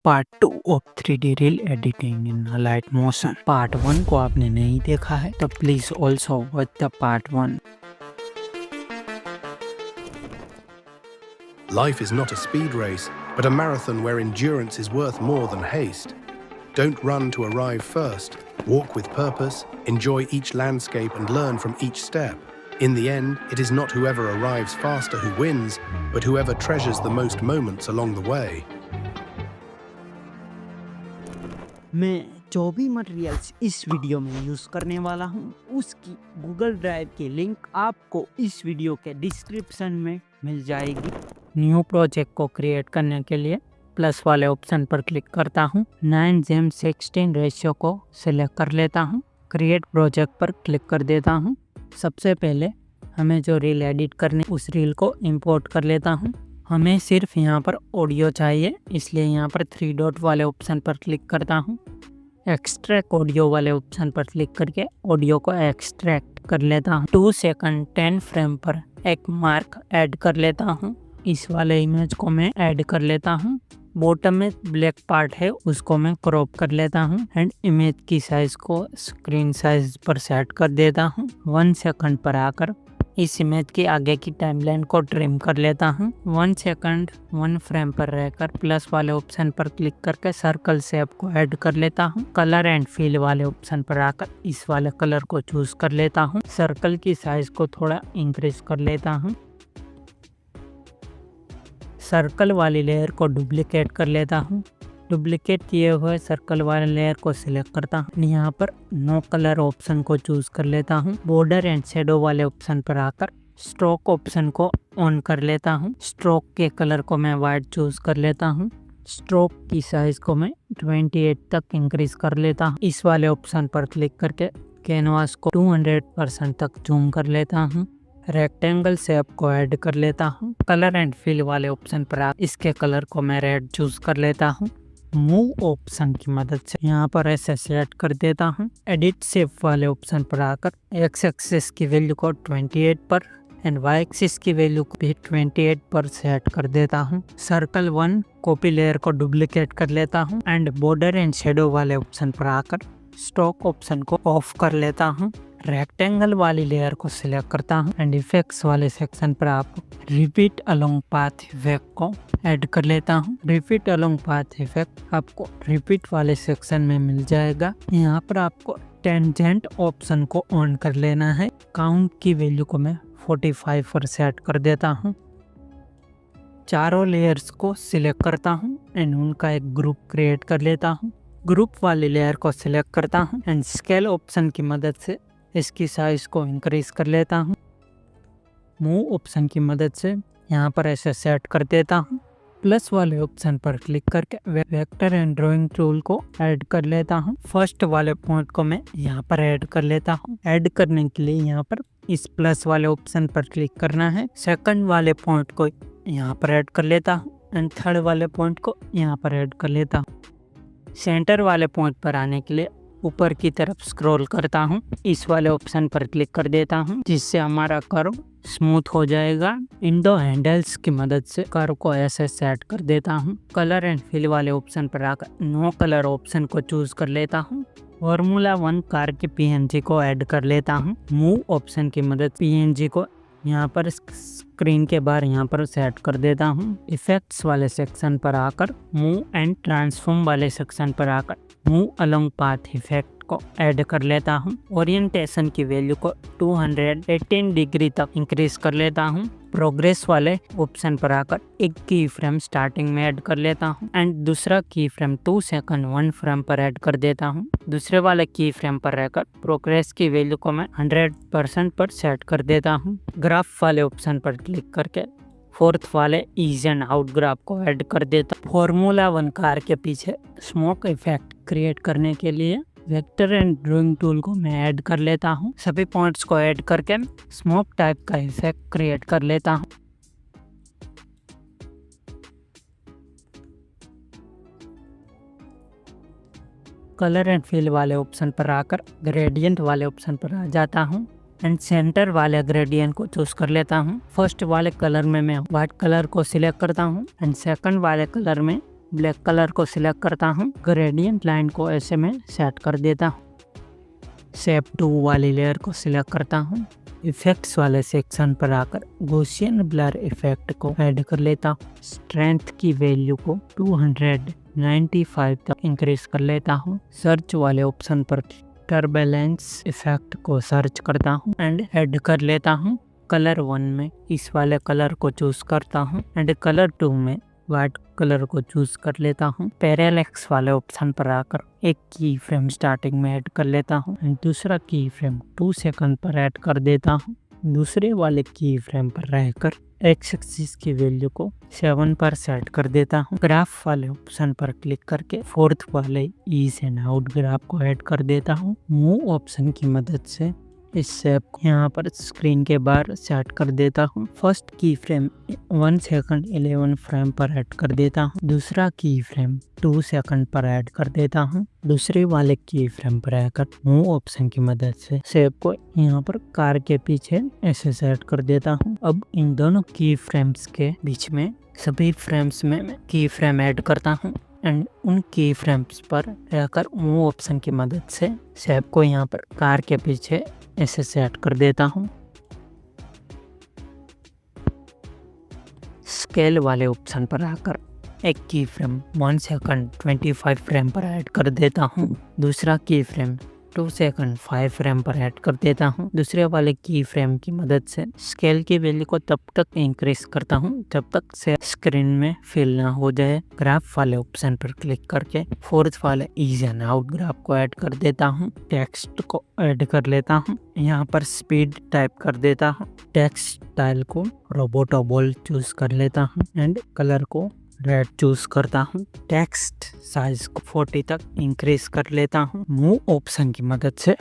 Part 2 of 3D reel editing in light motion. Part 1 को आपने नहीं देखा है तो please also watch the part 1। Life is not a speed race, but a marathon where endurance is worth more than haste. Don't run to arrive first. Walk with purpose, enjoy each landscape and learn from each step. In the end, it is not whoever arrives faster who wins, but whoever treasures the most moments along the way. मैं जो भी materials इस video में use करने वाला हूँ उसकी Google drive की लिंक आपको इस वीडियो के डिस्क्रिप्शन में मिल जाएगी। न्यू प्रोजेक्ट को क्रिएट करने के लिए प्लस वाले ऑप्शन पर क्लिक करता हूँ। 9:16 रेशियो को सिलेक्ट कर लेता हूँ। क्रिएट प्रोजेक्ट पर क्लिक कर देता हूँ। सबसे पहले हमें जो रील एडिट करनी उस रील को इंपोर्ट कर लेता हूँ। हमें सिर्फ यहाँ पर ऑडियो चाहिए, इसलिए यहाँ पर 3 डॉट वाले ऑप्शन पर क्लिक करता हूँ। एक्सट्रैक्ट ऑडियो वाले ऑप्शन पर क्लिक करके ऑडियो को एक्सट्रैक्ट कर लेता हूँ। 2 सेकंड 10 फ्रेम पर एक मार्क ऐड कर लेता हूँ। इस वाले इमेज को मैं ऐड कर लेता हूँ। बॉटम में ब्लैक पार्ट है उसको मैं क्रॉप कर लेता हूँ एंड इमेज की साइज को स्क्रीन साइज पर सेट कर देता हूँ। 1 सेकंड पर आकर इस इमेज की आगे की टाइमलाइन को ट्रिम कर लेता हूँ। 1 सेकंड 1 फ्रेम पर रहकर प्लस वाले ऑप्शन पर क्लिक करके सर्कल शेप को ऐड कर लेता हूँ। कलर एंड फील वाले ऑप्शन पर आकर इस वाले कलर को चूज कर लेता हूँ। सर्कल की साइज को थोड़ा इंक्रीज कर लेता हूँ। सर्कल वाली लेयर को डुप्लीकेट कर लेता हूँ। डुप्लीकेट किए हुए सर्कल वाले लेयर को सिलेक्ट करता हूँ। यहाँ पर नो कलर ऑप्शन को चूज कर लेता हूँ। बॉर्डर एंड शेडो वाले ऑप्शन पर आकर स्ट्रोक ऑप्शन को ऑन कर लेता हूँ। स्ट्रोक के कलर को मैं वाइट चूज कर लेता हूँ। स्ट्रोक की साइज को मैं 28 तक इंक्रीज कर लेता हूँ। इस वाले ऑप्शन पर क्लिक करके कैनवास को 200% तक जूम कर लेता हूँ। रेक्टेंगल शेप को ऐड कर लेता हूँ। कलर एंड फिल वाले ऑप्शन पर आप इसके कलर को मैं रेड चूज कर लेता हूँ। मूव ऑप्शन की मदद से यहाँ पर ऐसे सेट कर देता हूँ। एडिट शेप वाले ऑप्शन पर आकर एक्स एक्सिस की वैल्यू को 28 पर एंड वाई एक्सिस की वैल्यू को भी 28 पर सेट कर देता हूँ। सर्कल 1 कॉपी लेयर को डुप्लीकेट कर लेता हूँ एंड बॉर्डर एंड शेडो वाले ऑप्शन पर आकर स्ट्रोक ऑप्शन को ऑफ कर लेता हूँ। रेक्टेंगल वाली लेयर को सिलेक्ट करता हूँ एंड इफेक्ट्स वाले सेक्शन पर आप रिपीट अलोंग पाथ इफेक्ट को ऐड कर लेता हूँ। रिपीट अलोंग पाथ इफेक्ट आपको रिपीट वाले सेक्शन में मिल जाएगा। यहाँ पर आपको टेंजेंट ऑप्शन को ऑन कर लेना है। काउंट की वैल्यू को मैं 45 पर सेट कर देता हूँ। चारों लेयर्स को सिलेक्ट करता हूँ एंड उनका एक ग्रुप क्रिएट कर लेता हूँ। ग्रुप वाली लेयर को सिलेक्ट करता हूँ एंड स्केल ऑप्शन की मदद से इसकी साइज को इंक्रीज कर लेता हूँ। मूव ऑप्शन की मदद से यहाँ पर ऐसे सेट कर देता हूँ। प्लस वाले ऑप्शन पर क्लिक करके वेक्टर एंड ड्राइंग टूल को ऐड कर लेता हूँ। फर्स्ट वाले पॉइंट को मैं यहाँ पर ऐड कर लेता हूँ। ऐड करने के लिए यहाँ पर इस प्लस वाले ऑप्शन पर क्लिक करना है। सेकंड वाले पॉइंट को यहाँ पर ऐड कर लेता हूँ एंड थर्ड वाले पॉइंट को यहाँ पर ऐड कर लेता हूँ। सेंटर वाले पॉइंट पर आने के लिए ऊपर की तरफ स्क्रॉल करता हूँ। इस वाले ऑप्शन पर क्लिक कर देता हूँ जिससे हमारा कर्व स्मूथ हो जाएगा। इन दो हैंडल्स की मदद से कर्व को ऐसे सेट कर देता हूँ। कलर एंड फिल वाले ऑप्शन पर आकर नो कलर ऑप्शन को चूज कर लेता हूँ। फॉर्मूला 1 कार के पीएनजी को ऐड कर लेता हूँ। मूव ऑप्शन की मदद पीएनजी को यहाँ पर स्क्रीन के बाहर यहाँ पर सेट कर देता हूँ। इफेक्ट्स वाले सेक्शन पर आकर मूव एंड ट्रांसफॉर्म वाले सेक्शन पर आकर मूव अलोंग पाथ इफेक्ट को ऐड कर लेता हूँ। ओरिएंटेशन की वैल्यू को 218 डिग्री तक इंक्रीज कर लेता हूँ। प्रोग्रेस वाले ऑप्शन पर आकर एक की फ्रेम स्टार्टिंग में ऐड कर लेता हूँ एंड दूसरा की फ्रेम 2 सेकंड 1 फ्रेम पर ऐड कर देता हूँ। दूसरे वाले की फ्रेम पर रहकर प्रोग्रेस की वैल्यू को मैं 100% पर सेट कर देता हूँ। ग्राफ वाले ऑप्शन पर क्लिक करके फोर्थ वाले ईज एंड आउट ग्राफ को ऐड कर देता। फॉर्मूला 1 कार के पीछे स्मोक इफेक्ट क्रिएट करने के लिए वेक्टर एंड ड्राइंग टूल को मैं ऐड कर लेता हूँ। सभी पॉइंट्स को ऐड करके स्मोक टाइप का इफेक्ट क्रिएट कर लेता हूँ। कलर एंड फिल वाले ऑप्शन पर आकर ग्रेडियंट वाले ऑप्शन पर आ जाता हूँ एंड सेंटर वाले ग्रेडियंट को चूज कर लेता हूँ। फर्स्ट वाले कलर में मैं व्हाइट कलर को सिलेक्ट करता हूँ एंड सेकंड वाले कलर में ब्लैक कलर को सिलेक्ट करता हूँ। ग्रेडियंट लाइन को ऐसे में सेट कर देता हूँ। शेप 2 वाली लेयर को सिलेक्ट करता हूँ। इफेक्ट्स वाले सेक्शन पर आकर गॉसियन ब्लर इफेक्ट को ऐड कर लेता हूँ। स्ट्रेंथ की वैल्यू को 295 तक इंक्रीज कर लेता हूँ। सर्च वाले ऑप्शन पर टर्बुलेंस इफेक्ट को सर्च करता हूँ एंड ऐड कर लेता हूँ। कलर 1 में इस वाले कलर को चूज करता हूँ एंड कलर 2 में व्हाइट कलर को चूज कर लेता हूँ। पैरेलैक्स वाले ऑप्शन पर आकर एक की फ्रेम स्टार्टिंग में ऐड कर लेता हूँ एंड दूसरा की फ्रेम 2 सेकंड पर ऐड कर देता हूँ। दूसरे वाले की फ्रेम पर रहकर एक्स एक्सिस की वैल्यू को 7 पर सेट कर देता हूँ। ग्राफ वाले ऑप्शन पर क्लिक करके फोर्थ वाले ईज एंड आउट ग्राफ को ऐड कर देता हूँ। मूव ऑप्शन की मदद से इस शेप को यहाँ पर स्क्रीन के बाहर सेट कर देता हूँ। फर्स्ट की फ्रेम 1 सेकंड 11 फ्रेम पर ऐड कर देता हूँ। दूसरा की फ्रेम 2 सेकंड पर ऐड कर देता हूँ। दूसरे वाले की फ्रेम पर आकर मूव ऑप्शन की मदद से शेप को यहाँ पर कार के पीछे ऐसे सेट कर देता हूँ। अब इन दोनों की फ्रेम्स के बीच में सभी फ्रेम्स में की फ्रेम ऐड करता हूँ एंड उन की फ्रेम्स पर रहकर मूव ऑप्शन की मदद से शेप को यहाँ पर कार के पीछे ऐसे सेट कर देता हूँ। स्केल वाले ऑप्शन पर आकर एक की फ्रेम 1 सेकंड 25 फ्रेम पर ऐड कर देता हूँ। दूसरा की फ्रेम 2 सेकंड 5 फ्रेम पर ऐड कर देता हूँ। दूसरे वाले की फ्रेम की मदद से स्केल की वैल्यू को तब तक इंक्रीज करता हूँ जब तक से स्क्रीन में फिल ना हो जाए। ग्राफ वाले ऑप्शन पर क्लिक करके फोर्थ वाले ईज एंड आउट ग्राफ को ऐड कर देता हूँ। टेक्स्ट को ऐड कर लेता हूँ। यहाँ पर स्पीड टाइप कर देता हूँ। टेक्स्ट स्टाइल को रोबोटो बॉल चूज कर लेता हूँ एंड कलर को रेड चूज करता हूँ। टेक्स्ट साइज को 40 तक इंक्रीज कर लेता हूँ। मूव ऑप्शन की मदद से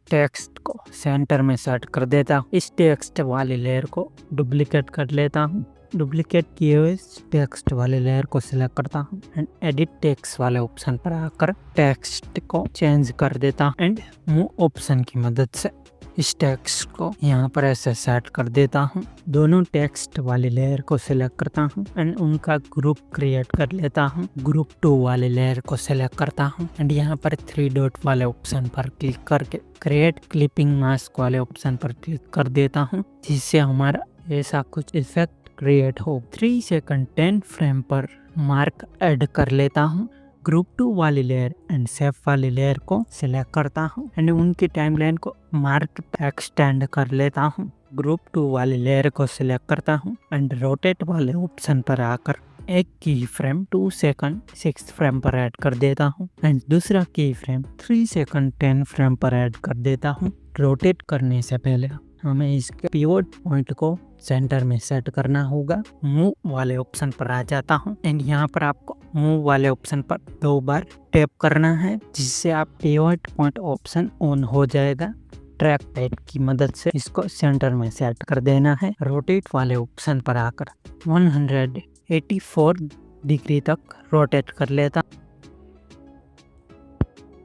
टेक्स्ट को सेंटर में सेट कर देता हूँ। इस टेक्स्ट वाली लेयर को डुप्लीकेट कर लेता हूँ। डुप्लीकेट किए हुए टेक्स्ट वाले लेयर को सिलेक्ट करता हूँ एंड एडिट टेक्स्ट वाले ऑप्शन पर आकर टेक्स्ट को चेंज कर देता हूँ एंड मूव ऑप्शन की मदद से इस टेक्स्ट को यहाँ पर ऐसे सेट कर देता हूँ। दोनों टेक्स्ट वाली लेयर को सिलेक्ट करता हूँ एंड उनका ग्रुप क्रिएट कर लेता हूँ। ग्रुप 2 वाले लेयर को सिलेक्ट करता हूँ एंड यहाँ पर 3 डॉट वाले ऑप्शन पर क्लिक करके क्रिएट क्लिपिंग मास्क वाले ऑप्शन पर क्लिक कर देता हूँ, जिससे हमारा ऐसा कुछ इफेक्ट क्रिएट हो। 3 सेकंड 10 फ्रेम पर मार्क ऐड कर लेता हूँ। ग्रुप 2 वाली लेयर एंड शेप वाली लेयर को सिलेक्ट करता हूँ एंड उनकी टाइमलाइन को मार्क एक्सटेंड कर लेता हूँ। ग्रुप 2 वाली लेयर को सिलेक्ट करता हूँ एंड रोटेट वाले ऑप्शन पर आकर एक की फ्रेम 2 सेकंड 6 फ्रेम पर ऐड कर देता हूँ एंड दूसरा की फ्रेम 3 सेकंड 10 फ्रेम पर ऐड कर देता हूँ। रोटेट करने से पहले हमें इसके पिवट पॉइंट को सेंटर में सेट करना होगा। मूव वाले ऑप्शन पर आ जाता हूँ एंड यहाँ पर आपको मूव वाले ऑप्शन पर 2 बार टैप करना है, जिससे आप पिवट पॉइंट ऑप्शन ऑन हो जाएगा। ट्रैक पैड की मदद से इसको सेंटर में सेट कर देना है। रोटेट वाले ऑप्शन पर आकर 184 डिग्री तक रोटेट कर लेता।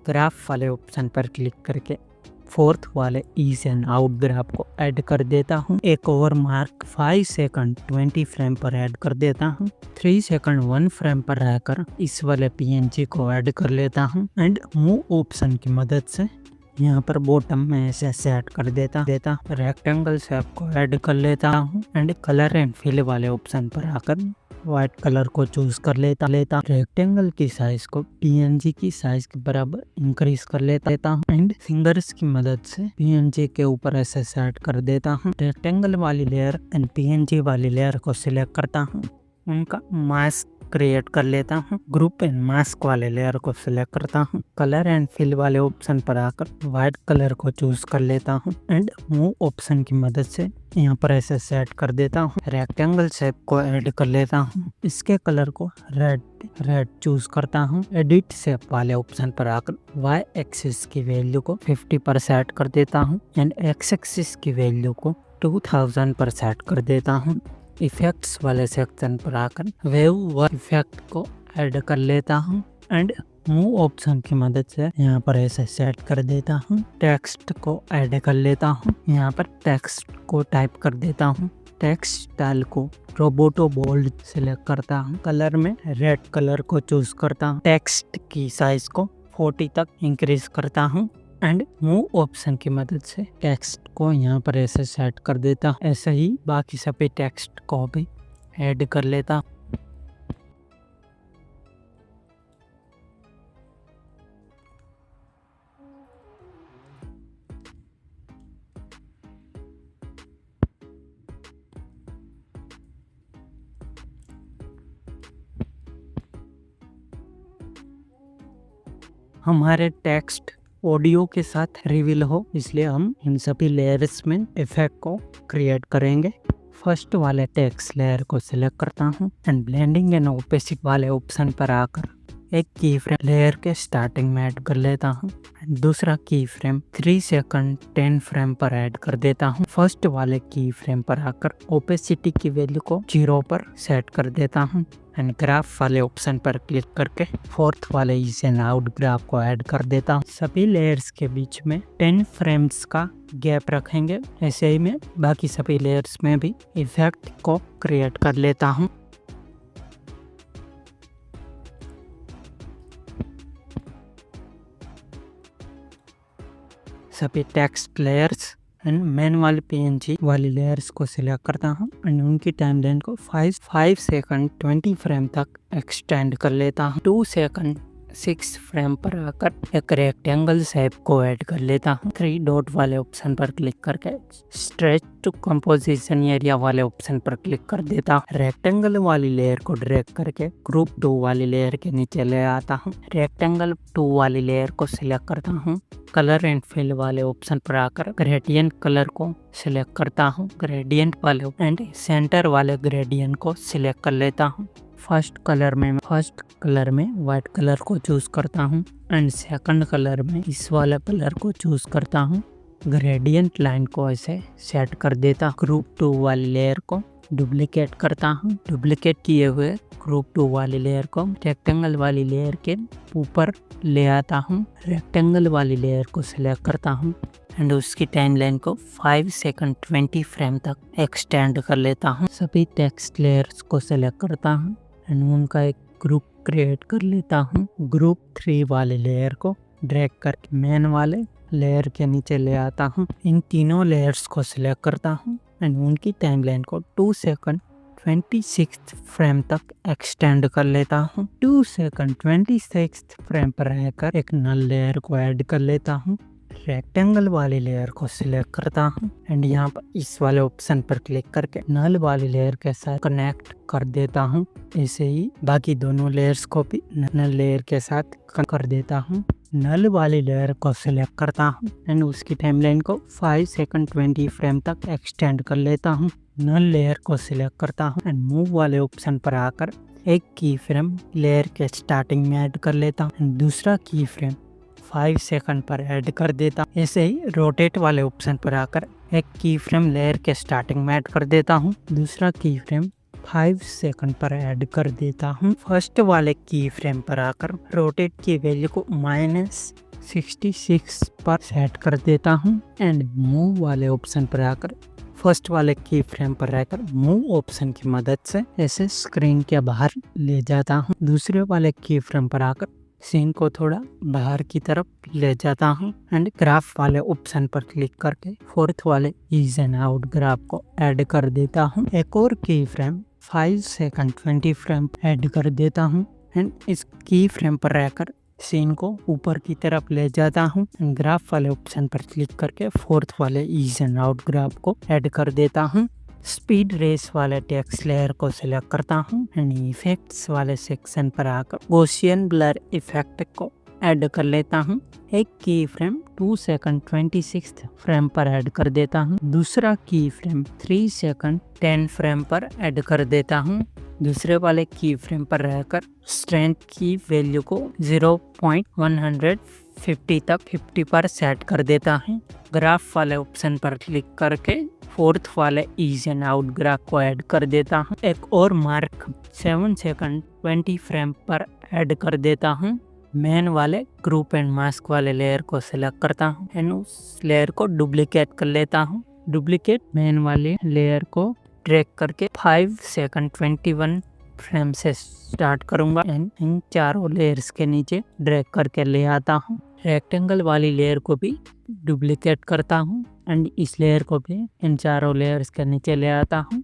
ग्राफ वाले ऑप्शन पर क्लिक करके फोर्थ वाले ईज एंड आउट ग्राफ को ऐड कर देता हूँ। एक ओवर मार्क 5 सेकंड 20 फ्रेम पर ऐड कर देता हूँ। 3 सेकंड 1 फ्रेम पर रहकर इस वाले पीएनजी को ऐड कर लेता हूँ एंड मूव ऑप्शन की मदद से यहाँ पर बॉटम में ऐसे सेट कर देता रेक्टेंगल शेप को ऐड कर लेता हूँ एंड कलर एंड फिल वाले ऑप्शन पर आकर व्हाइट कलर को चूज कर लेता रेक्टेंगल की साइज को पीएनजी की साइज के बराबर इंक्रीज कर लेता हूँ एंड फिंगर्स की मदद से पीएनजी के ऊपर ऐसे सेट कर देता हूँ। रेक्टेंगल वाली लेयर एंड पीएनजी वाली लेयर को सिलेक्ट करता हूँ, उनका मास्क क्रिएट कर लेता हूँ। ग्रुप एंड मास्क वाले लेयर को सिलेक्ट करता हूँ। कलर एंड फिल वाले ऑप्शन पर आकर व्हाइट कलर को चूज कर लेता हूँ एंड मूव ऑप्शन की मदद से यहाँ पर ऐसे सेट कर देता हूँ। रेक्टेंगल शेप को ऐड कर लेता हूँ। इसके कलर को रेड चूज करता हूँ। एडिट शेप वाले ऑप्शन पर आकर वाई एक्सिस की वैल्यू को 50 पर सेट कर देता हूँ एंड एक्स एक्सिस की वैल्यू को 2000 पर सेट कर देता हूँ। इफेक्ट्स वाले सेक्शन पर आकर वेव इफेक्ट को ऐड कर लेता हूँ एंड मूव ऑप्शन की मदद से यहाँ पर ऐसे सेट कर देता हूँ। टेक्स्ट को ऐड कर लेता हूँ। यहाँ पर टेक्स्ट को टाइप कर देता हूँ। टेक्स्ट स्टाइल को रोबोटो बोल्ड सिलेक्ट करता हूँ। कलर में रेड कलर को चूज करता हूँ। टेक्स्ट की साइज को 40 तक इंक्रीज करता हूँ एंड मूव ऑप्शन की मदद से टेक्स्ट को यहाँ पर ऐसे सेट कर देता हूँ। ऐसे ही बाकी सभी टेक्स्ट को भी ऐड कर लेता हूँ। हमारे टेक्स्ट ऑडियो के साथ रिवील हो, इसलिए हम इन सभी लेयर्स में इफेक्ट को क्रिएट करेंगे। फर्स्ट वाले टेक्स्ट लेयर को सिलेक्ट करता हूँ एंड ब्लेंडिंग एंड ओपेसिटी वाले ऑप्शन पर आकर एक की फ्रेम लेयर के स्टार्टिंग में ऐड कर लेता हूँ। दूसरा की फ्रेम 3 सेकंड 10 फ्रेम पर ऐड कर देता हूँ। फर्स्ट वाले की फ्रेम पर आकर ओपेसिटी की वैल्यू को 0 पर सेट कर देता हूँ एंड ग्राफ वाले ऑप्शन पर क्लिक करके फोर्थ वाले इज एंड आउट ग्राफ को ऐड कर देता हूँ। सभी लेयर्स के बीच में 10 फ्रेम्स का गैप रखेंगे। ऐसे ही मैं बाकी सभी लेयर्स में भी इफेक्ट को क्रिएट कर लेता हूँ। सभी टेक्स्ट लेयर्स एंड मैन वाली PNG वाली लेयर्स को सिलेक्ट करता हूँ एंड उनकी टाइमलाइन को 5 सेकंड 20 फ्रेम तक एक्सटेंड कर लेता हूँ। 2 सेकंड 6 फ्रेम पर आकर एक रेक्टेंगल शेप को ऐड कर लेता हूँ। 3 डॉट वाले ऑप्शन पर क्लिक करके स्ट्रेच टू कंपोजिशन एरिया वाले ऑप्शन पर क्लिक कर देता हूँ। रेक्टेंगल वाली लेयर को ड्रैग करके ग्रुप 2 वाली लेयर के नीचे ले आता हूँ। रेक्टेंगल 2 वाली लेयर को सिलेक्ट करता हूँ। कलर एंड फिल वाले ऑप्शन पर आकर ग्रेडियंट कलर को सिलेक्ट करता हूँ। ग्रेडियंट वाले एंड सेंटर वाले ग्रेडियंट को सिलेक्ट कर लेता हूँ। फर्स्ट कलर में वाइट कलर को चूज करता हूँ एंड सेकंड कलर में इस वाला कलर को चूज करता हूँ। ग्रेडियंट लाइन को ऐसे सेट कर देता हूँ। ग्रुप 2 वाली लेयर को डुप्लीकेट करता हूँ। डुप्लीकेट किए हुए ग्रुप 2 वाली लेयर को रेक्टेंगल वाली लेयर के ऊपर ले आता हूँ। रेक्टेंगल वाली लेयर को सिलेक्ट करता हूँ एंड उसकी टाइमलाइन को 5 सेकंड 20 फ्रेम तक एक्सटेंड कर लेता हूँ। सभी टेक्स्ट लेयर्स को सिलेक्ट करता हूँ एंड उनका एक ग्रुप क्रिएट कर लेता हूँ। ग्रुप 3 वाले लेयर को ड्रैग करके मेन वाले लेयर के नीचे ले आता हूँ। इन तीनों लेयर्स को सिलेक्ट करता हूँ एंड उनकी टाइमलाइन को 2 सेकंड 26 फ्रेम तक एक्सटेंड कर लेता हूँ। 2 सेकंड 26 फ्रेम पर रहकर एक नल लेयर को ऐड कर लेता हूँ। रेक्टेंगल वाली लेयर को सिलेक्ट करता हूँ एंड यहाँ पर इस वाले ऑप्शन पर क्लिक करके नल वाली लेयर के साथ कनेक्ट कर देता हूँ। ऐसे ही बाकी दोनों लेयर्स को भी नल लेयर के साथ कर देता हूँ। नल वाली लेयर को सिलेक्ट करता हूँ एंड उसकी टाइमलाइन को 5 सेकंड 20 फ्रेम तक एक्सटेंड कर लेता हूँ। नल लेयर को सिलेक्ट करता हूँ एंड मूव वाले ऑप्शन पर आकर एक की फ्रेम लेयर के स्टार्टिंग में ऐड कर लेता हूँ। दूसरा की फ्रेम 5 सेकंड पर ऐड कर देता हूँ। ऐसे ही रोटेट वाले ऑप्शन पर आकर एक की फ्रेम लेयर के स्टार्टिंग में ऐड कर देता हूँ। दूसरा की फ्रेम 5 सेकंड पर ऐड कर देता हूँ। फर्स्ट वाले की फ्रेम पर आकर रोटेट की वैल्यू को -66 पर सेट कर देता हूँ एंड मूव वाले ऑप्शन पर आकर फर्स्ट वाले की फ्रेम पर रहकर मूव ऑप्शन की मदद से ऐसे स्क्रीन के बाहर ले जाता हूँ। दूसरे वाले की फ्रेम पर आकर सीन को थोड़ा बाहर की तरफ ले जाता हूँ एंड ग्राफ वाले ऑप्शन पर क्लिक करके फोर्थ वाले इज एंड आउट ग्राफ को ऐड कर देता हूँ। एक और की फ्रेम 5 सेकंड 20 फ्रेम ऐड कर देता हूँ एंड इस की फ्रेम पर रहकर सीन को ऊपर की तरफ ले जाता हूँ। ग्राफ वाले ऑप्शन पर क्लिक करके फोर्थ वाले इज एंड आउट ग्राफ को ऐड कर देता हूँ। स्पीड रेस वाले टेक्स्ट लेयर को सिलेक्ट करता हूँ एंड इफेक्ट्स वाले सेक्शन पर आकर गॉसियन ब्लर इफेक्ट को ऐड कर लेता हूँ। एक की फ्रेम 2 सेकंड 26 फ्रेम पर ऐड कर देता हूँ। दूसरा की फ्रेम 3 सेकंड 10 फ्रेम पर ऐड कर देता हूँ। दूसरे वाले की फ्रेम पर रहकर स्ट्रेंथ की वैल्यू को 0.150 तक 50 पर सेट कर देता हूँ। ग्राफ वाले ऑप्शन पर क्लिक करके फोर्थ वाले इज एंड आउट ग्राफ को ऐड कर देता हूँ। एक और मार्क 7 सेकंड 20 फ्रेम पर ऐड कर देता हूँ। मेन वाले ग्रुप एंड मास्क वाले लेयर को सिलेक्ट करता हूँ एंड उस लेयर को डुप्लीकेट कर लेता हूँ। डुप्लीकेट मेन वाले लेयर को ड्रैग करके 5 सेकंड 21 फ्रेम से स्टार्ट करूंगा एंड इन चारों लेयर्स के नीचे ड्रैग करके ले आता हूँ। रेक्टेंगल वाली लेयर को भी डुप्लीकेट करता हूँ एंड इस लेयर को भी इन चारों लेयर्स के नीचे ले आता हूँ।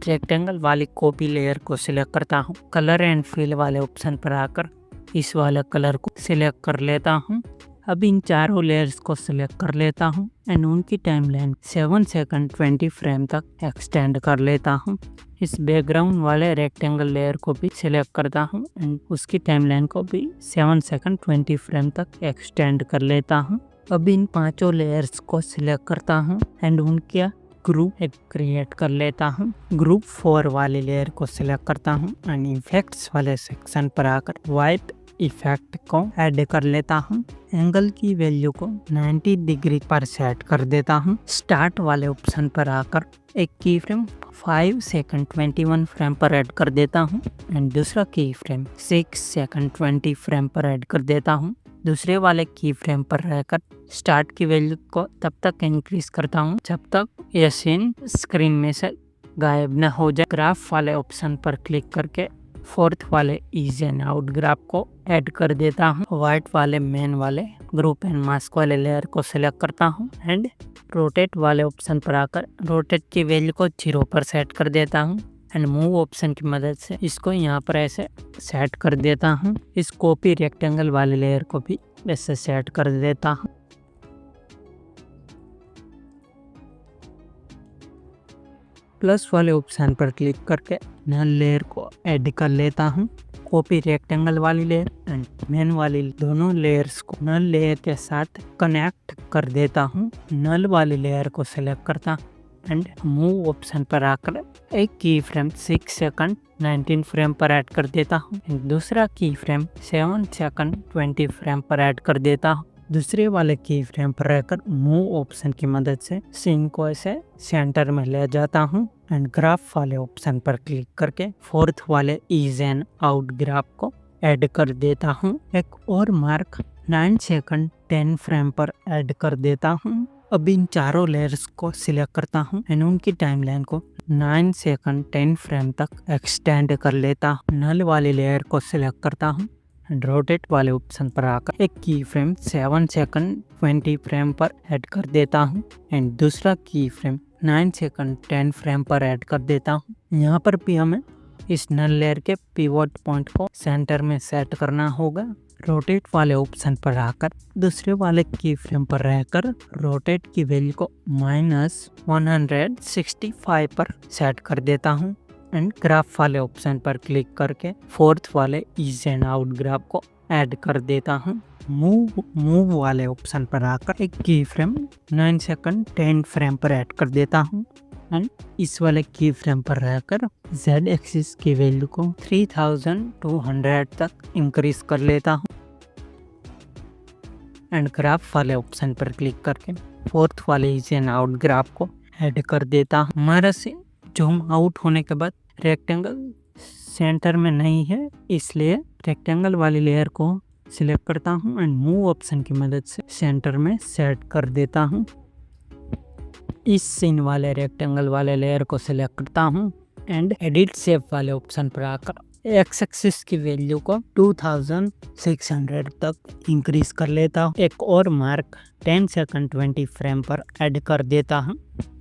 रेक्टेंगल वाली कॉपी लेयर को सिलेक्ट करता हूँ। कलर एंड फिल वाले ऑप्शन पर आकर इस वाले कलर को सिलेक्ट कर लेता हूँ। अब इन चारों लेयर्स को सिलेक्ट कर लेता हूँ एंड उनकी टाइमलाइन 7 सेकंड 20 फ्रेम तक एक्सटेंड कर लेता हूँ। इस बैकग्राउंड वाले रेक्टेंगल लेयर को भी सिलेक्ट करता हूँ एंड उसकी टाइमलाइन को भी 7 सेकंड 20 फ्रेम तक एक्सटेंड कर लेता हूँ। अब इन पांचों लेयर्स को सिलेक्ट करता हूँ एंड उनके ग्रुप एक क्रिएट कर लेता हूँ। ग्रुप 4 वाली लेयर को सिलेक्ट करता हूँ एंड इफेक्ट्स वाले सेक्शन पर आकर वाइप इफेक्ट को ऐड कर लेता हूँ। एंगल की वैल्यू को 90 डिग्री पर सेट कर देता हूँ। स्टार्ट वाले ऑप्शन पर आकर एक की फ्रेम 5 सेकंड 21 फ्रेम पर ऐड कर देता हूँ एंड दूसरा की फ्रेम 6 सेकंड 20 फ्रेम पर ऐड कर देता हूँ। दूसरे वाले की फ्रेम पर रहकर स्टार्ट की वैल्यू को तब तक इंक्रीज करता हूँ जब तक यह सीन स्क्रीन में से गायब न हो जाए। ग्राफ वाले ऑप्शन पर क्लिक करके फोर्थ वाले इज एंड आउट ग्राफ को ऐड कर देता हूँ। व्हाइट वाले मेन वाले ग्रुप एंड मास्क वाले लेयर को सिलेक्ट करता हूँ एंड रोटेट वाले ऑप्शन पर आकर रोटेट की वैल्यू को 0 पर सेट कर देता हूँ एंड मूव ऑप्शन की मदद से इसको यहाँ पर ऐसे सेट कर देता हूँ। इस कॉपी रेक्टेंगल वाले लेयर को भी ऐसे सेट कर देता हूँ। प्लस वाले ऑप्शन पर क्लिक करके नल लेयर को ऐड कर लेता हूँ। कॉपी रेक्टेंगल वाली लेयर एंड मेन वाली दोनों लेयर्स को नल लेयर के साथ कनेक्ट कर देता हूँ। नल वाली लेयर को सिलेक्ट करता एंड मूव ऑप्शन पर आकर एक की फ्रेम 6 सेकंड 19 फ्रेम पर ऐड कर देता हूँ। दूसरा की फ्रेम 7 सेकंड 20 फ्रेम पर ऐड कर देता हूँ। दूसरे वाले की फ्रेम पर रहकर मूव ऑप्शन की मदद से सीन को ऐसे सेंटर में ले जाता हूँ एंड ग्राफ वाले ऑप्शन पर क्लिक करके फोर्थ वाले इज एंड आउट ग्राफ को ऐड कर देता हूँ। एक और मार्क 9 सेकंड 10 फ्रेम पर ऐड कर देता हूँ। अब इन चारों लेयर्स को सिलेक्ट करता हूँ एंड उनकी टाइमलाइन को 9 सेकंड 10 फ्रेम तक एक्सटेंड कर लेता हूँ। नल वाली लेयर को सिलेक्ट करता हूँ एंड रोटेट वाले ऑप्शन पर आकर एक की फ्रेम 7 सेकंड 20 फ्रेम पर ऐड कर देता हूँ एंड दूसरा की फ्रेम 9 सेकंड 10 फ्रेम पर ऐड कर देता हूँ। यहाँ पर भी हमें इस नल लेयर के पिवट पॉइंट को सेंटर में सेट करना होगा। रोटेट वाले ऑप्शन पर आकर दूसरे वाले की फ्रेम पर रहकर रोटेट की वैल्यू को -165 पर सेट कर देता हूँ एंड ग्राफ वाले ऑप्शन पर क्लिक करके फोर्थ वाले इज एंड आउट ग्राफ को ऐड कर देता हूँ। मूव वाले ऑप्शन पर आकर एक की फ्रेम 9 सेकंड 10 फ्रेम पर ऐड कर देता हूँ एंड इस वाले की फ्रेम पर रहकर Z एक्सिस की वैल्यू को 3200 तक इंक्रीज कर लेता हूँ एंड ग्राफ वाले ऑप्शन पर क्लिक करके फोर्थ वाले इज एंड आउट ग्राफ को ऐड कर देता हूँ। हमारा सीन जूम आउट होने के बाद रेक्टेंगल सेंटर में नहीं है, इसलिए रेक्टेंगल वाली लेयर को सिलेक्ट करता हूँ एंड मूव ऑप्शन की मदद से सेंटर में सेट कर देता हूँ। इस सीन वाले रेक्टेंगल वाले लेयर को सिलेक्ट करता हूँ एंड एडिट शेप वाले ऑप्शन पर आकर एक्स एक्सिस की वैल्यू को 2600 तक इंक्रीज कर लेता हूँ। एक और मार्क 10 सेकंड 20 फ्रेम पर ऐड कर देता हूँ।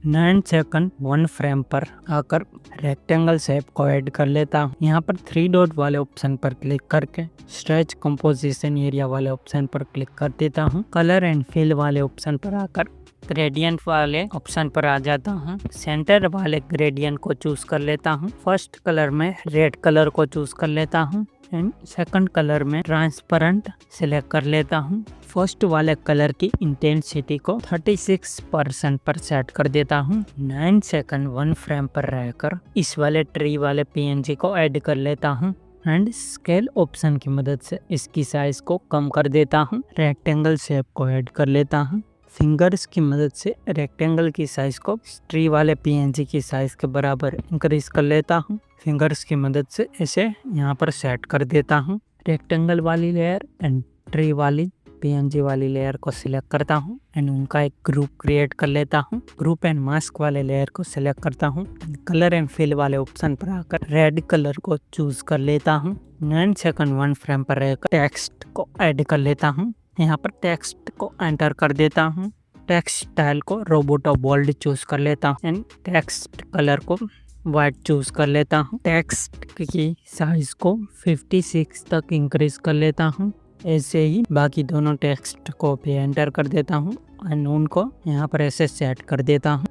9 सेकंड 1 फ्रेम पर आकर रेक्टेंगल शेप को ऐड कर लेता हूँ। यहाँ पर 3 डॉट वाले ऑप्शन पर क्लिक करके स्ट्रेच कंपोजिशन एरिया वाले ऑप्शन पर क्लिक कर देता हूँ। कलर एंड फिल वाले ऑप्शन पर आकर ग्रेडियंट वाले ऑप्शन पर आ जाता हूँ। सेंटर वाले ग्रेडियंट को चूज कर लेता हूँ। फर्स्ट कलर में रेड कलर को चूज कर लेता हूँ एंड सेकंड कलर में ट्रांसपेरेंट सिलेक्ट कर लेता हूँ। फर्स्ट वाले कलर की इंटेंसिटी को 36% पर सेट कर देता हूँ। 9 सेकंड 1 फ्रेम पर रहकर इस वाले ट्री वाले पीएनजी को ऐड कर लेता हूँ एंड स्केल ऑप्शन की मदद से इसकी साइज को कम कर देता हूँ। रेक्टेंगल शेप को ऐड कर लेता हूँ। फिंगर्स की मदद से रेक्टेंगल की साइज को ट्री वाले पीएनजी की साइज के बराबर इंक्रीज कर लेता हूँ। फिंगर्स की मदद से इसे यहाँ पर सेट कर देता हूँ। रेक्टेंगल वाली लेयर एंड ट्री वाली पीएनजी वाली लेयर को सिलेक्ट करता हूँ एंड उनका एक ग्रुप क्रिएट कर लेता हूँ। ग्रुप एंड मास्क वाले लेयर को सिलेक्ट करता हूँ। कलर एंड फिल वाले ऑप्शन पर आकर रेड कलर को चूज कर लेता हूँ। 9 सेकंड 1 फ्रेम पर रहकर टेक्स्ट को ऐड कर लेता हूँ। यहाँ पर टेक्स्ट को एंटर कर देता हूँ। टेक्स्ट स्टाइल को रोबोट और बोल्ड चूज कर लेता हूँ एंड टेक्स्ट कलर को वाइट चूज कर लेता हूँ। टेक्स्ट की साइज को 56 तक इंक्रीज कर लेता हूँ। ऐसे ही बाकी दोनों टेक्स्ट को भी एंटर कर देता हूँ एंड उनको यहाँ पर ऐसे सेट कर देता हूँ।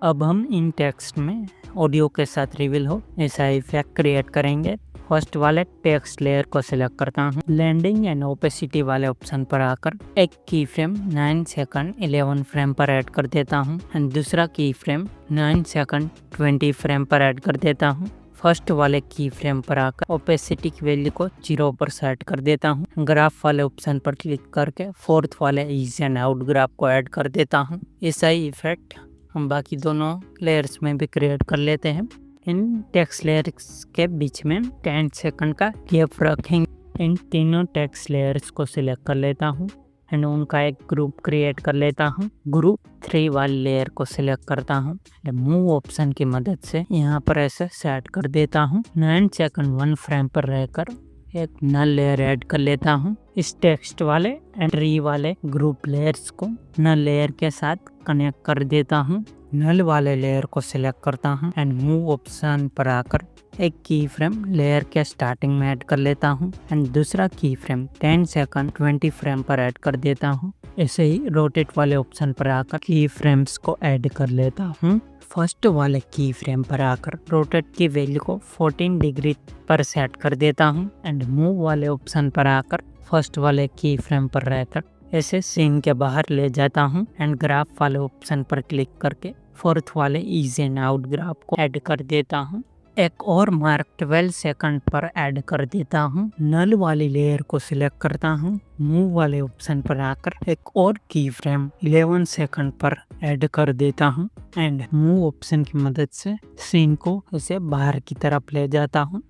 अब हम इन टेक्स्ट में ऑडियो के साथ रिवील हो ऐसा इफेक्ट क्रिएट करेंगे। फर्स्ट वाले टेक्स्ट लेयर को सिलेक्ट करता हूँ। ब्लेंडिंग एंड ओपेसिटी वाले ऑप्शन पर आकर एक की फ्रेम 9 सेकंड 11 फ्रेम पर ऐड कर देता हूँ एंड दूसरा की फ्रेम 9 सेकंड 20 फ्रेम पर ऐड कर देता हूँ। फर्स्ट वाले की फ्रेम पर आकर ओपेसिटी की वैल्यू को 0 पर सेट कर देता हूँ। ग्राफ वाले ऑप्शन पर क्लिक करके फोर्थ वाले ईज एंड आउट ग्राफ को ऐड कर देता हूँ। ऐसा ही इफेक्ट हम बाकी दोनों लेयर्स में भी क्रिएट कर लेते हैं। इन टेक्स्ट लेयर्स के बीच में 10 सेकंड का गैप रखेंगे। इन तीनों टेक्स्ट लेयर्स को सिलेक्ट कर लेता हूँ एंड उनका एक ग्रुप क्रिएट कर लेता हूँ। ग्रुप 3 वाली लेयर को सिलेक्ट करता हूँ। मूव ऑप्शन की मदद से यहाँ पर ऐसे सेट कर देता हूँ। 9 सेकंड 1 फ्रेम पर रहकर एक नल लेयर ऐड कर लेता हूँ। इस टेक्स्ट वाले एंड ट्री वाले ग्रुप लेयर्स को नल लेयर के साथ कनेक्ट कर देता हूँ। नल वाले लेयर को सिलेक्ट करता हूँ एंड मूव ऑप्शन पर आकर एक की फ्रेम लेयर के स्टार्टिंग में ऐड कर लेता हूँ एंड दूसरा की फ्रेम 10 सेकंड 20 फ्रेम पर ऐड कर देता हूँ। ऐसे ही रोटेट वाले ऑप्शन पर आकर की फ्रेम्स को ऐड कर लेता हूँ। फर्स्ट वाले की फ्रेम पर आकर रोटेट की वैल्यू को 14 डिग्री पर सेट कर देता हूँ एंड मूव वाले ऑप्शन पर आकर फर्स्ट वाले की फ्रेम पर रहकर ऐसे सीन के बाहर ले जाता हूँ एंड ग्राफ वाले ऑप्शन पर क्लिक करके फोर्थ वाले ईज एंड आउट ग्राफ को ऐड कर देता हूँ। एक और मार्क 12 सेकंड पर ऐड कर देता हूँ। नल वाली लेयर को सिलेक्ट करता हूँ। मूव वाले ऑप्शन पर आकर एक और की फ्रेम 11 सेकंड पर ऐड कर देता हूँ एंड मूव ऑप्शन की मदद से सीन को इसे बाहर की तरफ ले जाता हूँ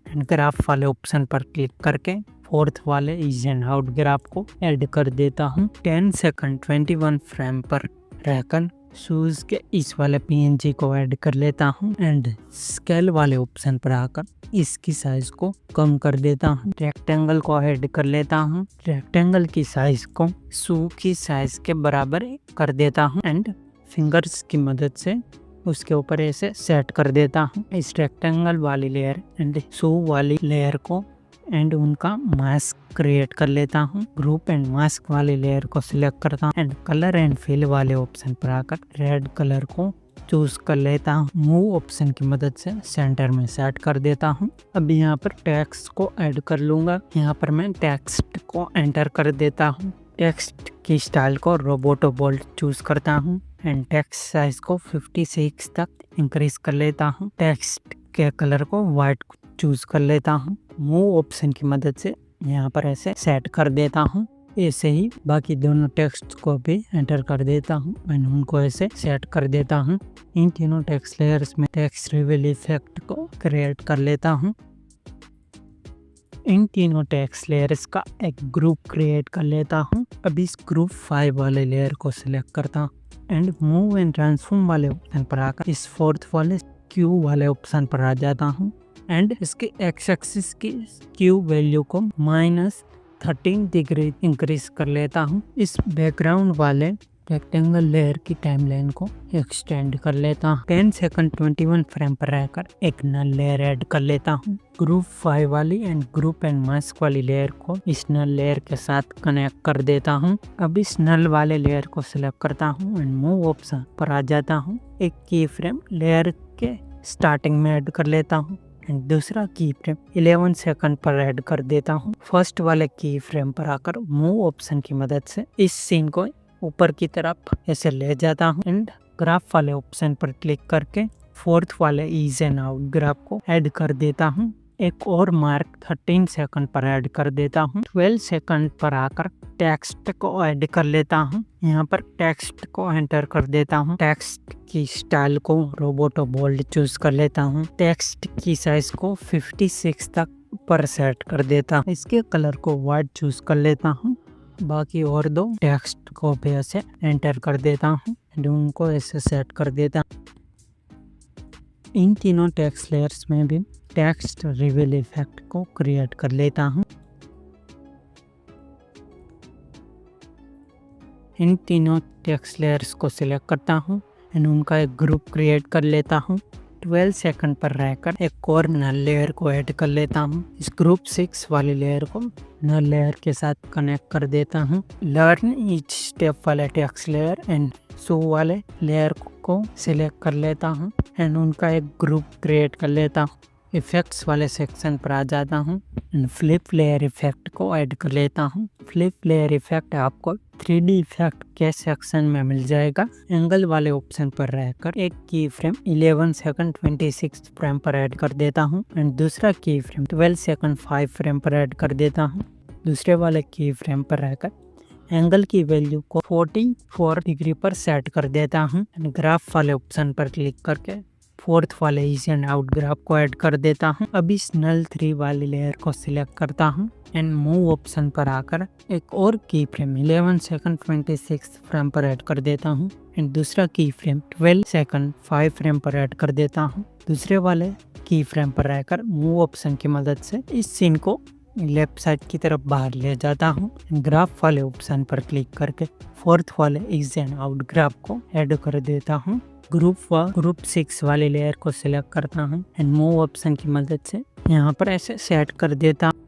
एंड ग्राफ वाले ऑप्शन पर क्लिक करके फोर्थ वाले ईज एंड आउट ग्राफ को ऐड कर देता हूँ। 10 सेकंड 21 फ्रेम पर रहकर शूज के इस वाले पीएनजी को ऐड कर लेता हूँ एंड स्केल वाले ऑप्शन पर आकर इसकी साइज को कम कर देता हूँ। रेक्टेंगल को ऐड कर लेता हूँ। रेक्टेंगल की साइज को शू की साइज के बराबर कर देता हूँ एंड फिंगर्स की मदद से उसके ऊपर ऐसे सेट कर देता हूँ। इस रेक्टेंगल वाली लेयर एंड शू वाली लेयर को एंड उनका मास्क क्रिएट कर लेता हूँ। ग्रुप एंड मास्क वाले लेयर को सिलेक्ट करता हूँ एंड कलर एंड फिल वाले ऑप्शन पर आकर रेड कलर को चूज कर लेता हूँ। मूव ऑप्शन की मदद से सेंटर में सेट कर देता हूँ। अब यहाँ पर टेक्स्ट को ऐड कर लूँगा। यहाँ पर मैं टेक्स्ट को एंटर कर देता हूँ। टेक्स्ट की स्टाइल को रोबोट बोल्ड चूज करता हूँ एंड टेक्स्ट साइज को 56 तक इंक्रीज कर लेता हूँ। टेक्स्ट के कलर को वाइट चूज कर लेता हूँ। मूव ऑप्शन की मदद से यहाँ पर ऐसे सेट कर देता हूँ। ऐसे ही बाकी दोनों टेक्स्ट को भी एंटर कर देता हूँ मैं उनको ऐसे सेट कर देता हूँ। इन तीनों टेक्स्ट लेयर्स में टेक्स्ट रिवील इफेक्ट को क्रिएट कर लेता हूँ। इन तीनों टेक्स्ट लेयर्स का एक ग्रुप क्रिएट कर लेता हूँ। अब इस ग्रुप 5 वाले लेयर को सिलेक्ट करता हूँ एंड मूव एंड ट्रांसफॉर्म वाले ऑप्शन पर आकर इस फोर्थ वाले क्यू वाले ऑप्शन पर आ जाता हूँ एंड इसके एक्स एक्सिस की क्यू वैल्यू को -13 डिग्री इंक्रीज कर लेता हूँ। इस बैकग्राउंड वाले रेक्टेंगल लेयर की टाइमलाइन को एक्सटेंड कर लेता हूँ। 10 सेकंड 21 फ्रेम पर रहकर एक नल लेयर ऐड कर लेता हूँ। ग्रुप 5 वाली एंड ग्रुप एंड मास्क वाली लेयर को इस नल लेयर के साथ कनेक्ट कर देता हूँ। अब इस नल वाले लेयर को सिलेक्ट करता हूँ एंड मूव ऑप्शन पर आ जाता हूँ। एक की फ्रेम लेयर के स्टार्टिंग में ऐड कर लेता हूँ एंड दूसरा की फ्रेम 11 सेकंड पर ऐड कर देता हूँ। फर्स्ट वाले की फ्रेम पर आकर मूव ऑप्शन की मदद से इस सीन को ऊपर की तरफ ऐसे ले जाता हूँ एंड ग्राफ वाले ऑप्शन पर क्लिक करके फोर्थ वाले ईज एंड आउट ग्राफ को ऐड कर देता हूँ। एक और मार्क 13 सेकंड पर ऐड कर देता हूँ। 12 सेकंड पर आकर टेक्स्ट को ऐड कर लेता हूँ। यहाँ पर टेक्स्ट को एंटर कर देता हूँ। टेक्स्ट की स्टाइल को रोबोट बोल्ड चूज कर लेता हूँ। टेक्स्ट की साइज को 56 तक पर सेट कर देता हूँ। इसके कलर को वाइट चूज कर लेता हूँ बाकी और दो टेक्स्ट को भी ऐसे एंटर कर देता हूँ एंड उनको ऐसे सेट कर देता हूँ। इन तीनों टेक्स्ट लेयर्स में भी टेक्स्ट रिवील इफेक्ट को क्रिएट कर लेता हूँ। इन तीनों टेक्स्ट लेयर्स को सिलेक्ट करता हूँ एंड उनका एक ग्रुप क्रिएट कर लेता हूँ। 12 सेकंड पर रहकर एक और नल लेयर को ऐड कर लेता हूँ। इस ग्रुप 6 वाली लेयर को नल लेयर के साथ कनेक्ट कर देता हूँ। लर्न ईच स्टेप वाले टेक्स्ट लेयर एंड शो वाले लेयर को सिलेक्ट कर लेता हूँ एंड उनका एक ग्रुप क्रिएट कर लेता हूँ। इफेक्ट्स वाले सेक्शन पर आ जाता हूँ एंड फ्लिप लेयर इफेक्ट को ऐड कर लेता हूँ। फ्लिप लेयर इफेक्ट आपको 3D इफेक्ट के सेक्शन में मिल जाएगा। एंगल वाले ऑप्शन पर रहकर एक की फ्रेम 11 सेकंड 26 फ्रेम पर ऐड कर देता हूँ एंड दूसरा की फ्रेम 12 सेकंड 5 फ्रेम पर ऐड कर देता हूँ। दूसरे वाले की फ्रेम पर रहकर एंगल की वैल्यू को 44 डिग्री पर सेट कर देता हूँ एंड ग्राफ वाले ऑप्शन पर क्लिक करके फोर्थ वाले इजी एंड आउट ग्राफ को ऐड कर देता हूँ। अब इस नल 3 वाली लेयर को सिलेक्ट करता हूँ एंड मूव ऑप्शन पर आकर एक और की फ्रेम 11 सेकंड 26 फ्रेम पर ऐड कर देता हूँ एंड दूसरा की फ्रेम 12 सेकंड 5 फ्रेम पर ऐड कर देता हूँ। दूसरे वाले की फ्रेम पर रहकर मूव ऑप्शन की मदद से इस सीन को लेफ्ट साइड की तरफ बाहर ले जाता हूँ। ग्राफ वाले ऑप्शन पर क्लिक करके फोर्थ वाले इजी एंड आउट ग्राफ को ऐड कर देता हूँ। ग्रुप 6 वाले लेयर को सिलेक्ट करता हूँ एंड मूव ऑप्शन की मदद से यहाँ पर ऐसे सेट कर देता हूँ।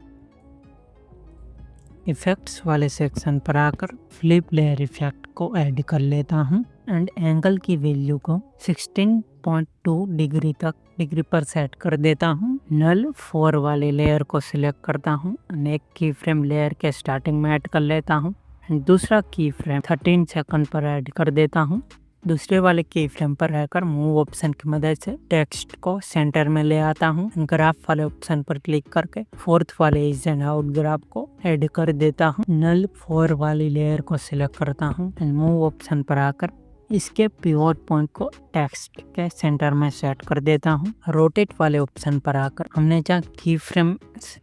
इफेक्ट्स वाले सेक्शन पर आकर फ्लिप लेयर इफेक्ट को ऐड कर लेता हूँ एंड एंगल की वैल्यू को 16.2 डिग्री पर सेट कर देता हूँ। नल 4 वाले लेयर को सिलेक्ट करता हूँ एंड एक की फ्रेम लेयर के स्टार्टिंग में ऐड कर लेता हूँ एंड दूसरा की फ्रेम 13 सेकंड पर ऐड कर देता हूँ। दूसरे वाले की फ्रेम पर रहकर मूव ऑप्शन की मदद से टेक्स्ट को सेंटर में ले आता हूँ। ग्राफ वाले ऑप्शन पर क्लिक करके फोर्थ वाले इज एंड आउट ग्राफ को ऐड कर देता हूँ। नल 4 वाली लेयर को सिलेक्ट करता हूँ एंड मूव ऑप्शन पर आकर इसके पिवोट पॉइंट को टेक्स्ट के सेंटर में सेट कर देता हूँ। रोटेट वाले ऑप्शन पर आकर हमने जहाँ की फ्रेम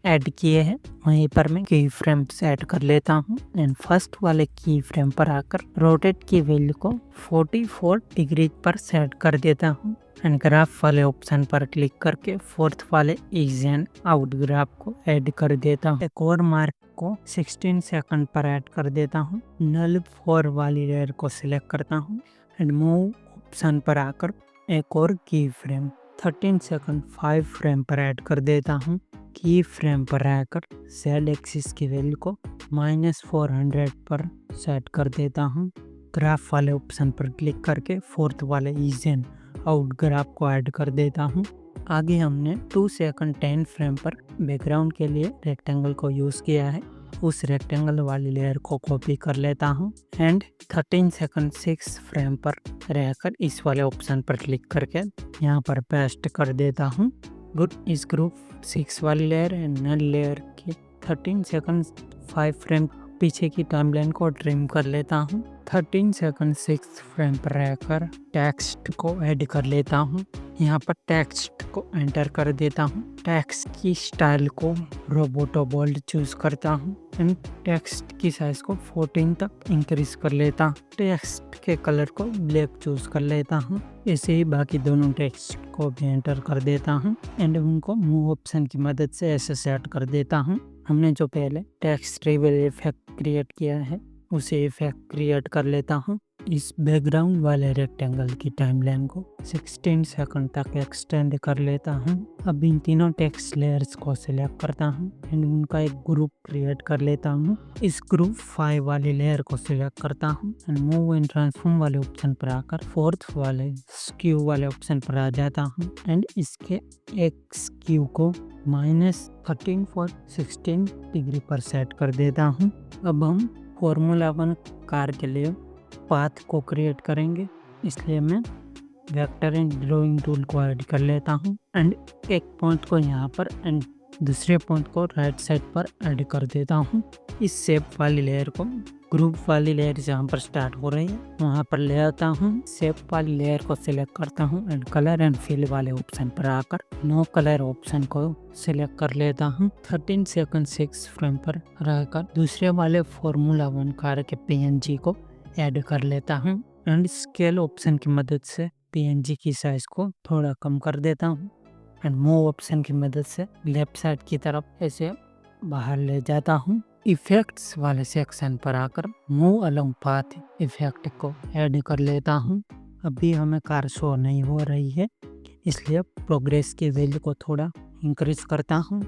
ऐड किए हैं वहीं पर मैं की फ्रेम्स ऐड कर लेता हूँ एंड फर्स्ट वाले की फ्रेम पर आकर रोटेट की वैल्यू को 44 डिग्री पर सेट कर देता हूँ एंड ग्राफ वाले ऑप्शन पर क्लिक करके फोर्थ वाले इज एंड आउट ग्राफ को ऐड कर देता हूँ। एक और मार्क को 16 सेकंड पर ऐड कर देता हूँ। नल 4 वाली लेयर को सिलेक्ट करता हूँ एंड मूव ऑप्शन पर आकर एक और की फ्रेम 13 सेकंड 5 फ्रेम पर ऐड कर देता हूँ। की फ्रेम पर आकर Z एक्सिस की वैल्यू को -400 पर सेट कर देता हूँ। ग्राफ वाले ऑप्शन पर क्लिक करके फोर्थ वाले इज एंड आउट ग्राफ को ऐड कर देता हूँ। आगे हमने 2 सेकंड 10 फ्रेम पर बैकग्राउंड के लिए रेक्टेंगल को यूज़ किया है। उस रेक्टेंगल वाली लेयर को कॉपी कर लेता हूँ एंड 13 सेकंड 6 फ्रेम पर रहकर इस वाले ऑप्शन पर क्लिक करके यहाँ पर पेस्ट कर देता हूँ। गुड इस ग्रुप 6 वाली लेयर एंड नल लेयर की 13 सेकंड 5 फ्रेम पीछे की टाइमलाइन को ट्रिम कर लेता हूँ। 13 सेकंड 6 फ्रेम पर रहकर टेक्स्ट को ऐड कर लेता हूँ। यहाँ पर टेक्स्ट को एंटर कर देता हूँ। टेक्स्ट की स्टाइल को रोबोटो बोल्ड चूज करता हूँ एंड टेक्स्ट की साइज को 14 तक इंक्रीज कर लेता हूँ। टेक्स्ट के कलर को ब्लैक चूज कर लेता हूँ। ऐसे ही बाकी दोनों टेक्स्ट को भी एंटर कर देता हूँ एंड उनको मूव ऑप्शन की मदद से ऐसे सेट कर देता हूँ। हमने जो पहले टेक्स्ट रिवील इफेक्ट क्रिएट किया है उसे इफेक्ट क्रिएट कर लेता हूँ। इस बैकग्राउंड वाले रेक्टेंगल की टाइमलाइन को 16 सेकंड तक एक्सटेंड कर लेता हूँ। अब इन तीनों टेक्स्ट लेयर्स को सिलेक्ट करता हूँ एंड उनका एक ग्रुप क्रिएट कर लेता हूँ। इस ग्रुप 5 वाली लेयर को सिलेक्ट करता हूँ एंड मूव एंड ट्रांसफॉर्म वाले ऑप्शन पर आकर फोर्थ वाले स्क्यू वाले ऑप्शन पर आ जाता हूँ एंड इसके एक स्क्यू को -13 for 16 डिग्री पर सेट कर देता हूँ। अब हम फॉर्मूला 1 कार के लिए पाथ को क्रिएट करेंगे, इसलिए मैं वेक्टर एंड ड्राइंग टूल को ऐड कर लेता हूँ एंड एक पॉइंट को यहाँ पर एंड दूसरे पॉइंट को राइट साइड पर ऐड कर देता हूँ। इस शेप वाली लेयर को ग्रुप वाली लेयर जहाँ पर स्टार्ट हो रही है वहाँ पर ले आता हूँ। शेप वाली लेयर को सिलेक्ट करता हूँ एंड कलर एंड फिल वाले ऑप्शन पर आकर नो कलर ऑप्शन को सिलेक्ट कर लेता हूँ। 13 सेकंड 6 फ्रेम पर रहकर दूसरे वाले फॉर्मूला 1 कार के PNG को ऐड कर लेता हूँ एंड स्केल ऑप्शन की मदद से PNG की साइज को थोड़ा कम कर देता हूँ एंड मूव ऑप्शन की मदद से लेफ्ट साइड की तरफ ऐसे बाहर ले जाता हूँ। इफेक्ट्स वाले सेक्शन पर आकर मूव अलोंग पाथ इफेक्ट को ऐड कर लेता हूँ। अभी हमें कार शो नहीं हो रही है इसलिए प्रोग्रेस की वैल्यू को थोड़ा इंक्रीज करता हूँ।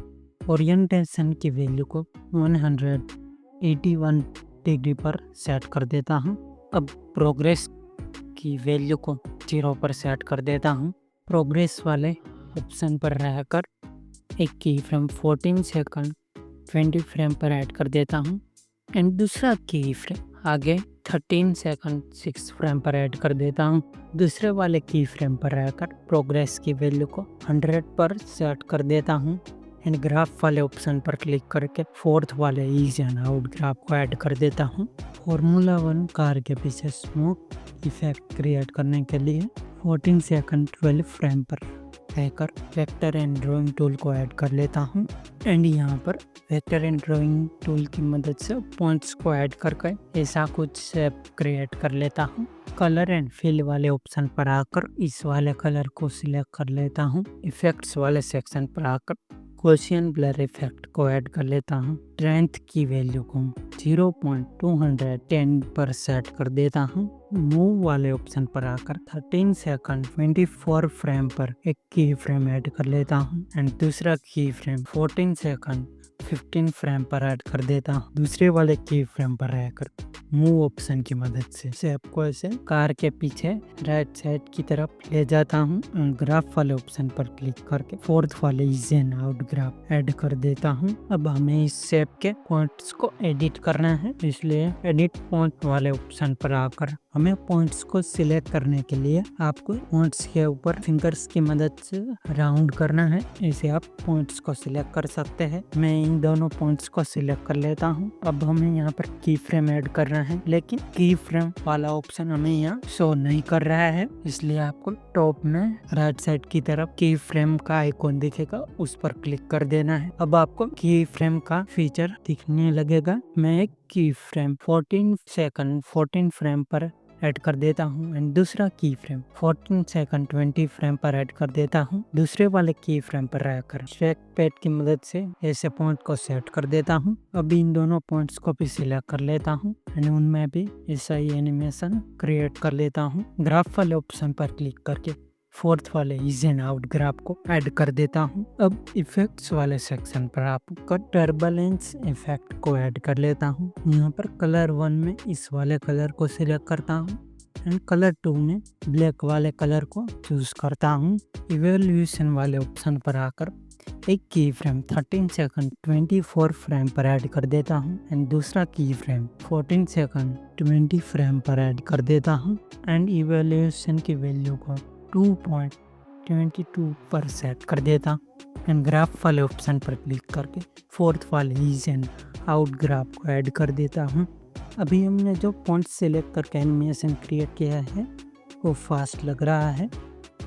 ओरिएंटेशन की वैल्यू को 181 डिग्री पर सेट कर देता हूँ। अब प्रोग्रेस की वैल्यू को 0 पर सेट कर देता हूँ। प्रोग्रेस वाले ऑप्शन पर रहकर एक की फ्रेम 14 सेकंड 20 फ्रेम पर ऐड कर देता हूँ एंड दूसरा की फ्रेम आगे 13 सेकंड 6 फ्रेम पर ऐड कर देता हूँ। दूसरे वाले की फ्रेम पर रहकर प्रोग्रेस की वैल्यू को 100 पर सेट कर देता हूँ एंड ग्राफ वाले ऑप्शन पर क्लिक करके फोर्थ वाले ईज एंड आउट ग्राफ को ऐड कर देता हूँ। फॉर्मूला 1 कार के पीछे स्मोक इफेक्ट क्रिएट करने के लिए 14 सेकंड 12 फ्रेम पर रहकर वेक्टर एंड ड्राइंग टूल को ऐड कर लेता हूँ एंड यहाँ पर वेक्टर एंड ड्राइंग टूल की मदद से पॉइंट्स को ऐड करके ऐसा कुछ शेप क्रिएट कर लेता हूँ। कलर एंड फिल वाले ऑप्शन पर आकर इस वाले कलर को सिलेक्ट कर लेता हूँ। इफेक्ट्स वाले सेक्शन पर आकर गॉसियन ब्लर इफेक्ट को ऐड कर लेता हूँ। स्ट्रेंथ की वैल्यू को 0.210 पर सेट कर देता हूँ। मूव वाले ऑप्शन पर आकर 13 सेकंड 24 फ्रेम पर एक की फ्रेम ऐड कर लेता हूँ एंड दूसरा की फ्रेम 14 सेकंड 15 फ्रेम पर ऐड कर देता हूँ। दूसरे वाले की फ्रेम पर रहकर मूव ऑप्शन की मदद से शेप को ऐसे कार के पीछे राइट साइड की तरफ ले जाता हूँ। ग्राफ वाले ऑप्शन पर क्लिक करके फोर्थ वाले is and out graph add कर देता हूँ। अब हमें इस शेप के पॉइंट्स को एडिट करना है इसलिए एडिट पॉइंट वाले ऑप्शन पर आकर हमें पॉइंट्स को सिलेक्ट करने के लिए आपको पॉइंट्स के ऊपर फिंगर्स की मदद से राउंड करना है। इसे आप पॉइंट्स को सिलेक्ट कर सकते हैं। मैं इन दोनों पॉइंट्स को सिलेक्ट कर लेता हूँ। अब हमें यहाँ पर की फ्रेम ऐड करना है लेकिन की फ्रेम वाला ऑप्शन हमें यहाँ शो नहीं कर रहा है इसलिए आपको टॉप में राइट साइड की तरफ की फ्रेम का आइकॉन दिखेगा उस पर क्लिक कर देना है। अब आपको की फ्रेम का फीचर दिखने लगेगा। मैं एक की फ्रेम 14 सेकंड 14 फ्रेम पर ऐड कर देता हूँ एंड दूसरा की फ्रेम 14 सेकंड 20 फ्रेम पर ऐड कर देता हूँ। दूसरे वाले की फ्रेम पर रहकर ट्रैक पैड की मदद से ऐसे पॉइंट को सेट कर देता हूँ। अभी इन दोनों पॉइंट्स को भी सिलेक्ट कर लेता हूँ एंड उनमें भी ऐसा ही एनिमेशन क्रिएट कर लेता हूँ। ग्राफ वाले ऑप्शन पर क्लिक करके फोर्थ वाले इज एंड आउट ग्राफ को ऐड कर देता हूँ। अब इफेक्ट्स वाले सेक्शन पर आपको टर्बुलेंस इफेक्ट को ऐड कर लेता हूँ। यहाँ पर कलर 1 में इस वाले कलर को सिलेक्ट करता हूँ एंड कलर 2 में ब्लैक वाले कलर को चूज करता हूँ। इवैल्यूएशन वाले ऑप्शन पर आकर एक की फ्रेम 13 सेकंड 24 फ्रेम पर ऐड कर देता हूँ एंड दूसरा की फ्रेम 14 सेकंड 20 फ्रेम पर ऐड कर देता हूँ एंड इवैल्यूएशन की वैल्यू को 2.22 पर सेट कर देता एंड ग्राफ वाले ऑप्शन पर क्लिक करके फोर्थ वाले इज एंड आउट ग्राफ को ऐड कर देता हूँ। अभी हमने जो पॉइंट सिलेक्ट करके एनिमेशन क्रिएट किया है वो फास्ट लग रहा है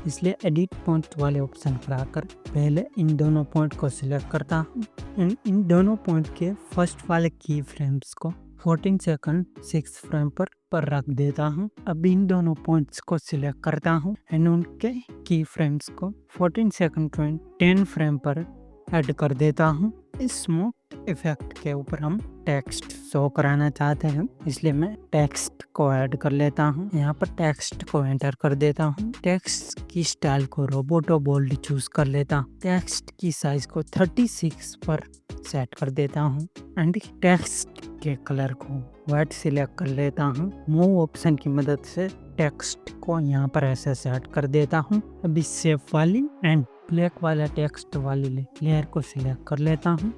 इसलिए एडिट पॉइंट वाले ऑप्शन पर आकर पहले इन दोनों पॉइंट को सिलेक्ट करता हूँ एंड इन दोनों पॉइंट के फर्स्ट वाले की फ्रेम्स को 14 सेकंड 6 फ्रेम पर रख देता हूँ। अब इन दोनों पॉइंट्स को सिलेक्ट करता हूँ एंड उनके की फ्रेम्स को 14 सेकंड 10 फ्रेम पर ऐड कर देता हूँ। इस स्मोक इफेक्ट के ऊपर हम टेक्स्ट शो कराना चाहते हैं इसलिए मैं टेक्स्ट को ऐड कर लेता हूँ। यहाँ पर टेक्स्ट को एंटर कर देता हूँ। टेक्स्ट की स्टाइल को रोबोटो बोल्ड चूज कर लेता हूँ। टेक्स्ट की साइज को 36 पर सेट कर देता हूँ एंड टेक्स्ट के कलर को व्हाइट सिलेक्ट कर लेता हूँ। मूव ऑप्शन की मदद से टेक्स्ट को यहाँ पर ऐसे सेट कर देता हूँ। अब इस शेप वाली एंड ब्लैक वाला टेक्स्ट वाली लेयर को सिलेक्ट कर लेता हूँ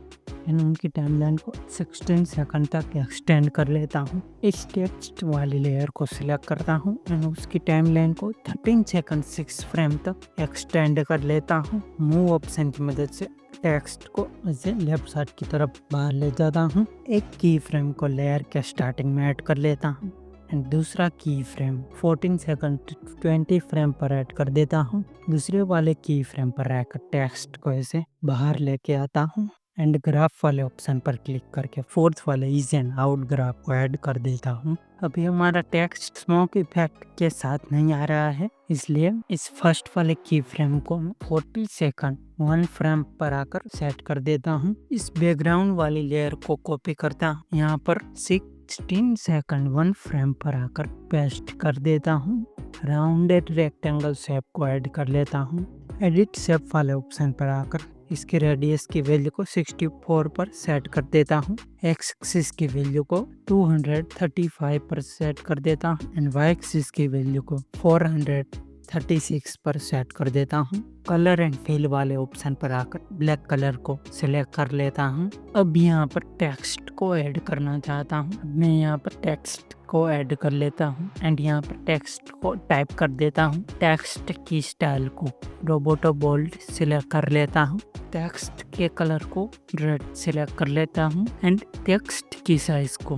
एंड उनकी टाइमलाइन को 16 सेकंड तक एक्सटेंड कर लेता हूँ। इस टेक्स्ट वाली लेयर को सिलेक्ट करता हूँ एंड उसकी टाइमलाइन को 13 सेकंड 6 फ्रेम तक एक्सटेंड कर लेता हूँ। मूव ऑप्शन की मदद से टेक्स्ट को ऐसे लेफ्ट साइड की तरफ बाहर ले जाता हूँ। एक की फ्रेम को लेयर के स्टार्टिंग में ऐड कर लेता हूँ एंड दूसरा की फ्रेम 14 सेकंड 20 फ्रेम पर ऐड कर देता हूँ। दूसरे वाले की फ्रेम पर रहकर टेक्स्ट को ऐसे बाहर लेके आता हूँ एंड ग्राफ वाले ऑप्शन पर क्लिक करके फोर्थ वाले इज एंड आउट ग्राफ को ऐड कर देता हूँ। अभी हमारा टेक्स्ट स्मोक इफेक्ट के साथ नहीं आ रहा है, इसलिए इस फर्स्ट वाले की फ्रेम को 40 सेकंड 1 फ्रेम पर आकर सेट कर देता हूँ। इस बैकग्राउंड वाली लेयर को कॉपी करता हूँ, यहाँ पर 16 सेकंड 1 फ्रेम पर आकर पेस्ट कर देता हूँ। राउंडेड रेक्टेंगल शेप को ऐड कर लेता हूँ। एडिट शेप वाले ऑप्शन पर आकर इसके रेडियस की वैल्यू को 64 पर सेट कर देता हूँ। एक्स एक्सिस की वैल्यू को 235 पर सेट कर देता हूँ एंड वाई एक्सिस की वैल्यू को 436 पर सेट कर देता हूँ। कलर एंड फिल वाले ऑप्शन पर आकर ब्लैक कलर को सिलेक्ट कर लेता हूँ। अब यहाँ पर टेक्स्ट को ऐड करना चाहता हूँ। मैं यहाँ पर टेक्स्ट को ऐड कर लेता हूँ एंड यहाँ पर टेक्स्ट को टाइप कर देता हूँ। टेक्स्ट की स्टाइल को रोबोटो बोल्ड सिलेक्ट कर लेता हूँ। टेक्स्ट के कलर को रेड सिलेक्ट कर लेता हूँ एंड टेक्स्ट की साइज को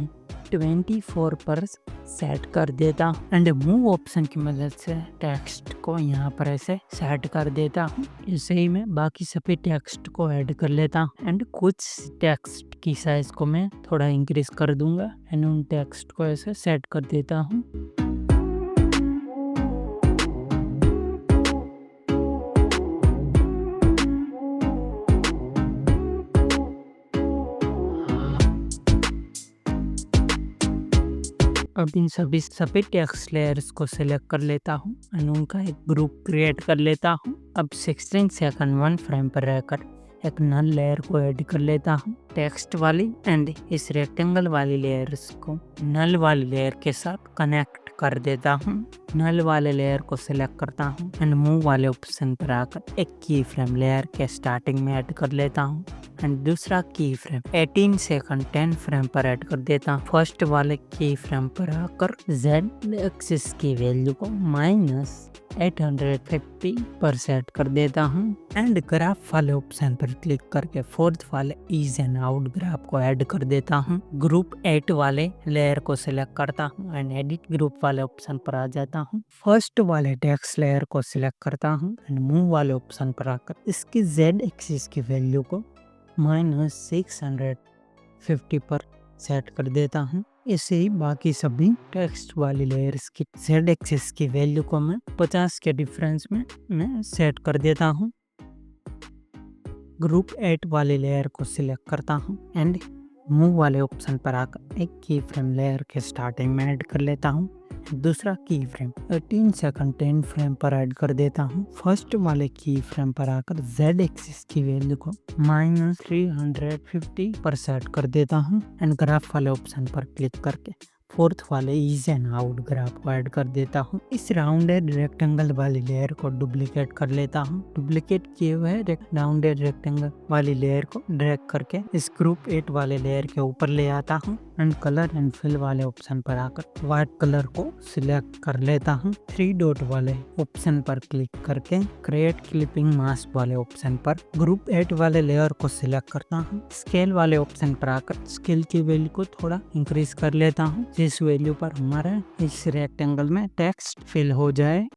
24 पर सेट कर देता हूँ एंड मूव ऑप्शन की मदद से टेक्स्ट को यहाँ पर ऐसे सेट कर देता हूँ। इसे ही मैं बाकी सभी टेक्स्ट को ऐड कर लेता हूँ एंड कुछ टेक्स्ट की साइज को मैं थोड़ा इंक्रीज कर दूंगा एंड उन टेक्स्ट को ऐसे सेट कर देता हूँ। अब इन सभी टेक्स्ट लेयर्स को सिलेक्ट कर लेता हूँ एंड उनका एक ग्रुप क्रिएट कर लेता हूँ। अब 16 सेकंड 1 फ्रेम पर रहकर एक नल लेयर को ऐड कर लेता हूँ टेक्स्ट वाली एंड इस रेक्टेंगल वाली लेयर्स को नल वाली लेयर के साथ कनेक्ट कर देता हूँ। नल वाले लेयर को सिलेक्ट करता हूँ एंड मूव वाले ऑप्शन पर आकर एक की फ्रेम लेयर के स्टार्टिंग में ऐड कर लेता हूँ एंड दूसरा की फ्रेम 18 सेकंड 10 फ्रेम पर ऐड कर देता हूँ। फर्स्ट वाले की फ्रेम पर आकर Z एक्सिस की वैल्यू को -850 पर सेट कर देता हूँ एंड ग्राफ वाले ऑप्शन पर क्लिक करके फोर्थ वाले इज एंड आउट ग्राफ को ऐड कर देता हूँ। ग्रुप 8 वाले लेयर को सिलेक्ट करता हूँ एंड एडिट ग्रुप वाले ऑप्शन पर आ जाता हूँ। फर्स्ट वाले टेक्स्ट लेयर को सिलेक्ट करता हूँ एंड मूव वाले ऑप्शन पर आकर इसकी Z एक्सिस की वैल्यू को -650 पर सेट कर देता हूँ। ऐसे ही बाकी सभी टेक्स्ट वाली लेयर्स की Z एक्सिस की वैल्यू को मैं 50 के डिफरेंस में मैं सेट कर देता हूँ। ग्रुप 8 वाले लेयर को सिलेक्ट करता हूँ एंड मूव वाले ऑप्शन पर आकर एक की फ्रेम लेयर के स्टार्टिंग में ऐड कर लेता हूँ। दूसरा की फ्रेम 18 सेकंड 10 फ्रेम पर ऐड कर देता हूँ। फर्स्ट वाले की फ्रेम पर आकर Z एक्सिस की वैल्यू को -350 पर सेट कर देता हूँ एंड ग्राफ वाले ऑप्शन पर क्लिक करके फोर्थ वाले इज एंड आउट ग्राफ को ऐड कर देता हूँ। इस राउंडेड रेक्टेंगल वाली लेयर को डुप्लीकेट कर लेता हूँ। डुप्लीकेट किए हुए राउंडेड रेक्टेंगल वाली लेयर को ड्रैग करके इस ग्रुप 8 वाले लेयर के ऊपर ले आता हूँ एंड कलर एंड फिल वाले ऑप्शन पर आकर व्हाइट कलर को सिलेक्ट कर लेता हूँ। 3 डॉट वाले ऑप्शन पर क्लिक करके क्रिएट क्लिपिंग मास्क वाले ऑप्शन पर ग्रुप 8 वाले लेयर को सिलेक्ट करता हूँ। स्केल वाले ऑप्शन पर आकर स्केल की वैल्यू को थोड़ा इंक्रीज कर लेता हूँ जिस वैल्यू पर हमारा इस रेक्टेंगल में टेक्स्ट फिल हो जाए।